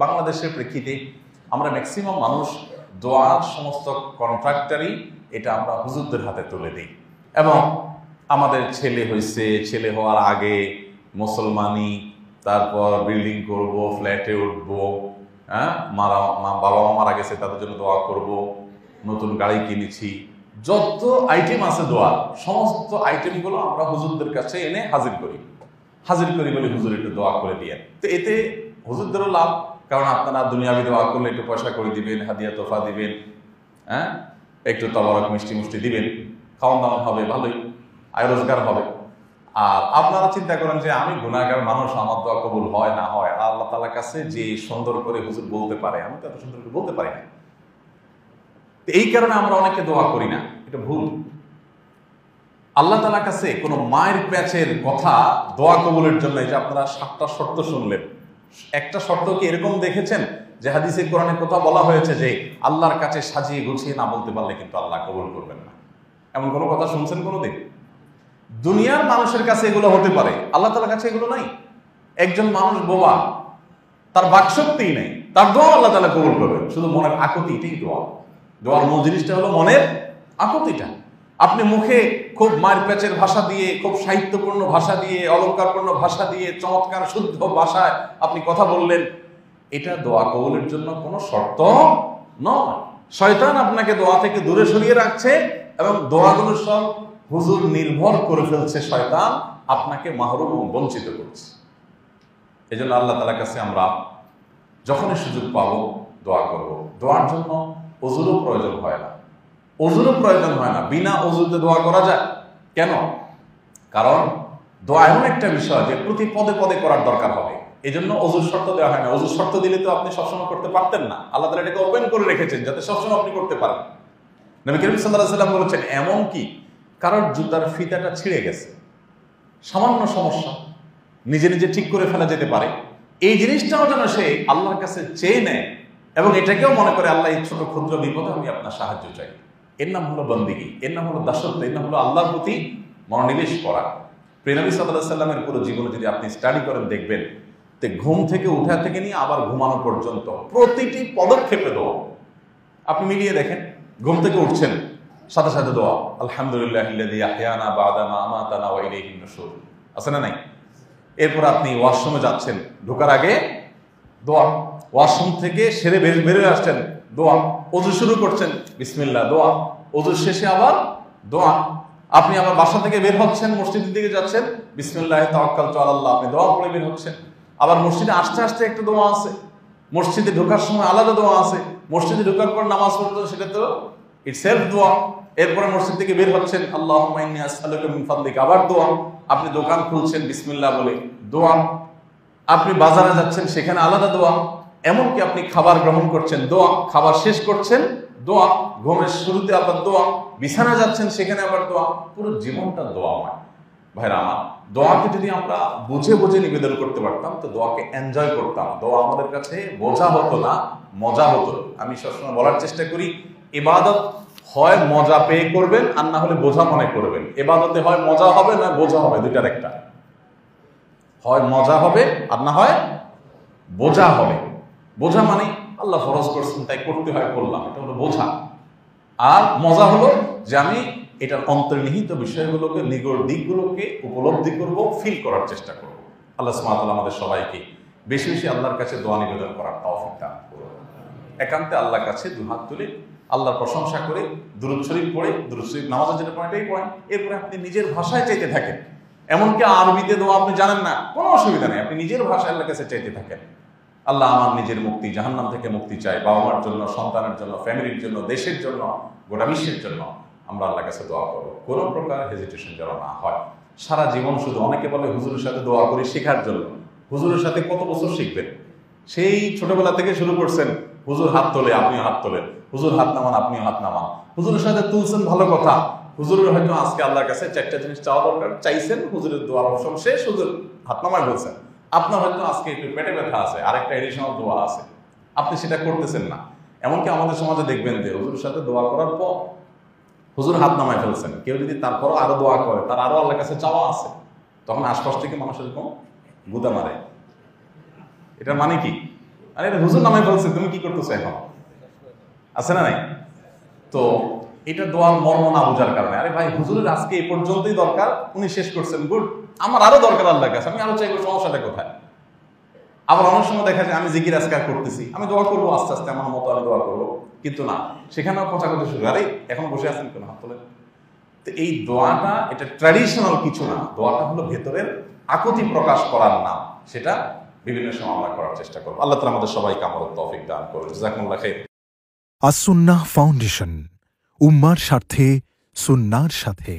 বাংলাদেশের প্রেক্ষিতে আমরা ম্যাক্সিমাম মানুষ দোয়ার সমস্ত কন্ট্রাক্টারই এটা আমরা হুজুরদের হাতে তুলে দিই, এবং আমাদের ছেলে হয়েছে, ছেলে হওয়ার আগে মুসলমানি, তারপর বিল্ডিং করব, ফ্ল্যাটে উঠবো, হ্যাঁ, বাবা মা মারা গেছে তাদের জন্য দোয়া করব, নতুন গাড়ি কিনেছি, যত আইটেম আছে দোয়ার সমস্ত আইটেমগুলো আমরা হুজুরদের কাছে এনে হাজির করি বলে হুজুর একটু দোয়া করে দিয়ে। তো এতে হুজুরদেরও লাভ, কারণ আপনারা দুনিয়াবি দোয়া করলে একটু পয়সা করে দিবেন, হাদিয়া তোফা দিবেন, হ্যাঁ, একটু তবরক মিষ্টি মুষ্টি দিবেন, খাওয়ান দাওয়ান হবে, ভালোই আয় রোজগার হবে। আর আপনারা চিন্তা করেন যে আমি গুনাহগার মানুষ, আমার দোয়া কবুল হয় না হয়, আল্লাহ তাআলার কাছে যে সুন্দর করে হুজুর বলতে পারে, আমি তো এত সুন্দর করে বলতে পারি না। এই কারণে আমরা অনেকে দোয়া করি না, এটা ভুল। আল্লাহ তাআলার কাছে কোনো মায়ের প্যাচের কথা দোয়া কবুলের জন্য, এই যে আপনারা 7টা শর্ত শুনলেন, একটা শর্ত কি এরকম দেখেছেন যে হাদিসে কোরআনে কোথাও বলা হয়েছে যে আল্লাহর কাছে সাজিয়ে গুছিয়ে না বলতে পারলে কিন্তু আল্লাহ কবুল করবেন না? এমন কোনো কথা শুনছেন কোনোদিন? দুনিয়ার মানুষের কাছে এগুলো হতে পারে, আল্লাহ তাআলার কাছে এগুলো নাই। একজন মানুষ বোবা, তার বাকশক্তি নেই, তার দোয়া আল্লাহ তাআলা কবুল করবেন, শুধু মনের আকুতি, এটাই দোয়া। দোয়ার মূল জিনিসটা হলো মনের আকুতিটা। আপনি মুখে খুব মায়ের প্যাচের ভাষা দিয়ে, খুব সাহিত্যপূর্ণ ভাষা দিয়ে, অলঙ্কারপূর্ণ ভাষা দিয়ে, চমৎকার শুদ্ধ ভাষায় আপনি কথা বললেন, এটা দোয়া কবুলের জন্য কোনো শর্ত নয়। শয়তান আপনাকে দোয়া থেকে দূরে সরিয়ে রাখছে, এবং দোয়াগুলো সব হুজুর নির্ভর করে ফেলছে, শয়তান আপনাকে মাহরুম ও বঞ্চিত করছে। এই জন্য আল্লাহ তাআলার কাছে আমরা যখনই সুযোগ পাবো দোয়া করব। দোয়ার জন্য ওযুরও প্রয়োজন হয় না, বিনা ওযুতে দোয়া করা যায়। কেন? কারণ দোয়া এমন একটা বিষয় যে প্রতি পদে পদে করার দরকার হবে, এই জন্য ওযুর শর্ত দেওয়া হয় না। ওযুর শর্ত দিলে তো আপনি সবসময় করতে পারতেন না, আল্লাহ তাআলা এটাকে ওপেন করে রেখেছেন যাতে সবসময় আপনি করতে পারেন। নবী করিম সাল্লাল্লাহু আলাইহি ওয়াসাল্লাম বলেছেন, এমন কি কারোর জুতার ফিতাটা ছিঁড়ে গেছে, সামান্য সমস্যা, নিজে নিজে ঠিক করে ফেলা যেতে পারে, এই জিনিসটাও যেন সে আল্লাহর কাছে চেয়ে নেয়, এবং এটাকেও মনে করে আল্লাহ এই ছোট ক্ষুদ্র বিপদে আমি আপনার সাহায্য চাই। এর নাম হলো বন্দেগী, এর নাম হলো দাসত্ব, এর নাম হলো আল্লাহর প্রতি মনোনিবেশ করা। প্রিয় নবী সাল্লাল্লাহু আলাইহি ওয়াসাল্লামের পুরো জীবনে যদি আপনি স্টাডি করেন, দেখবেন যে ঘুম থেকে উঠা থেকে নিয়ে আবার ঘুমানো পর্যন্ত প্রতিটি পদক্ষেপে দোয়া। আপনি মিলিয়ে দেখেন, ঘুম থেকে উঠছেন, সাথে সাথে দোয়া, আলহামদুলিল্লাহিল্লাযী আহয়ানা বা'দা মা আমাতানা ওয়া ইলাইহিন নুশুর, আছে না নাই? এরপর আপনি ওয়াশরুমে যাচ্ছেন, ঢোকার আগে দোয়া, ওয়াশরুম থেকে সেরে বেরিয়ে আসছেন, দোয়া, ওযু শুরু করছেন, বিসমিল্লাহ, দোয়া, ওযু শেষে আবার দোয়া। আপনি আবার বাসা থেকে বের হচ্ছেন, মসজিদের দিকে যাচ্ছেন, বিসমিল্লাহি তাওয়াক্কালতু আলাল্লাহ, আপনি দোয়া পড়ে বের হচ্ছেন। আবার মসজিদে আসতে আসতে একটা দোয়া আছে, মসজিদে ঢোকার সময় আলাদা দোয়া আছে, মসজিদে ঢোকার পর নামাজ পড়তে সেটা তো ইটসেলফ দোয়া। এরপরে মসজিদ থেকে বের হচ্ছেন, আল্লাহুম্মা ইন্নী আসআলুকা মিন ফাদলিকা, আবার দোয়া। আপনি দোকান খুলছেন বিসমিল্লাহ বলে, দোয়া। আপনি বাজারে যাচ্ছেন, সেখানে আলাদা দোয়া। এমনকি আপনি খাবার গ্রহণ করছেন, দোয়া, খাবার শেষ করছেন, দোয়া, ঘুমের শুরুতে আবার দোয়া, বিছানা যাচ্ছেন সেখানে আবার দোয়া, পুরো জীবনটা দোয়াময়। ভাইরা আমার, দোয়াকে যদি আমরা বুঝে বুঝে নিবেদন করতে পারতাম তো দোয়াকে এনজয় করতাম, দোয়া আমাদের কাছে বোঝা হতো না, মজা হতো। আমি সবসময় বলার চেষ্টা করি, ইবাদত হয় মজা পেয়ে করবেন, আর না হলে বোঝা মনে করবেন। ইবাদতে হয় মজা হবে না বোঝা হবে, দুইটার একটা, হয় মজা হবে আর না হয় বোঝা হবে। বোঝা মানে আল্লাহ ফরজ করছেন তাই করতে হয়, করলাম, এটা হলো বোঝা। আর মজা হলো যে আমি এটার অন্তর্নিহিত বিষয়গুলোকে, নিগড় দিকগুলোকে উপলব্ধি করব, ফিল করার চেষ্টা করব। আল্লাহ সুবহানাহু ওয়া তাআলা আমাদের সবাইকে বেশি বেশি আল্লাহর কাছে দোয়া নিবেদন করার তৌফিক দান করুন। একান্তে আল্লাহর কাছে দুহাত তুলে আল্লাহর প্রশংসা করে দুরূদ শরীফ পড়ে, দুরূদ শরীফ নামাজে যেটা পড়েন এটাই পড়েন, এরপরে আপনি নিজের ভাষায় চাইতে থাকেন। এমনকি আরবিতে দোয়া আপনি জানেন না, কোনো অসুবিধা নেই, আপনি নিজের ভাষায় আল্লাহর কাছে চাইতে থাকেন। আল্লাহ, আমার নিজের মুক্তি, জাহান্নাম থেকে মুক্তি চাই, বাবা মার জন্য, সন্তানের জন্য, ফ্যামিলির জন্য, দেশের জন্য, গোটা বিশ্বের জন্য আমরা আল্লাহর কাছে দোয়া করবো, কোনো প্রকার হেজিটেশন যেন না হয়। সারা জীবন শুধু, অনেকে বলে হুজুরের সাথে দোয়া করি শেখার জন্য, হুজুরের সাথে কত বছর শিখবেন? সেই ছোটবেলা থেকে শুরু করছেন, হুজুর হাত তোলে আপনিও হাত তোলেন, হুজুর হাত নামান আপনিও হাত নামান, হুজুরের সাথে তুলছেন, ভালো কথা। হুজুরের হয়তো আজকে আল্লাহর কাছে 4টা জিনিস চাওয়া দরকার, চাইছেন, হুজুরের দোয়ার অবসর শেষ, হুজুর হাত নামায় বলছেন। আপনার হয়তো আজকে একটু পেটে ব্যথা আছে, আরেকটা এডিশনাল দোয়া আছে, আপনি সেটা করতেছেন না। এমনকি আমাদের সমাজে দেখবেন যে হুজুরের সাথে দোয়া করার পর হুজুর হাত নামায় ফেলছেন, কেউ যদি তারপরও আরো দোয়া করে, তার আরো আল্লাহর কাছে চাওয়া আছে, তখন আশপাশ থেকে মানুষ এরকম গুদা মারে। এটার মানে কি? আরে এটা হুজুর নামে বলছে, তুমি কি করতেছো এখন? আছে না নাই? তো এটা দোয়ার মর্ম না বোঝার কারণে, আরে ভাই হুজুরের আজকে এই পর্যন্তই দরকার, উনি শেষ করছেন, গুড, আমার আরো দরকার আল্লাহর কাছে, আমি আরো চাইবো, সমস্যাটা কোথায়? আবার অনেক সময় দেখা যায় আমি জিকির আজকার করতেছি, আমি দোয়া করবো আস্তে আস্তে আমার মতো আমি দোয়া করবো, কিন্তু না, সেখানেও খোঁচাখুচি শুরু, আরে এখন বসে আছেন কেন, হাত তোলেন। তো এই দোয়াটা এটা ট্র্যাডিশনাল কিছু না, দোয়াটা হলো ভেতরের আকুতি প্রকাশ করার নাম, সেটা বিভিন্ন সময় আমরা করার চেষ্টা করবো। আল্লাহ তাআলা আমাদের সবাইকে আমলের তৌফিক দান করুন। জাযাকুমুল্লাহ খাইর। আস-সুন্নাহ ফাউন্ডেশন, উম্মার স্বার্থে সুন্নাহর সাথে।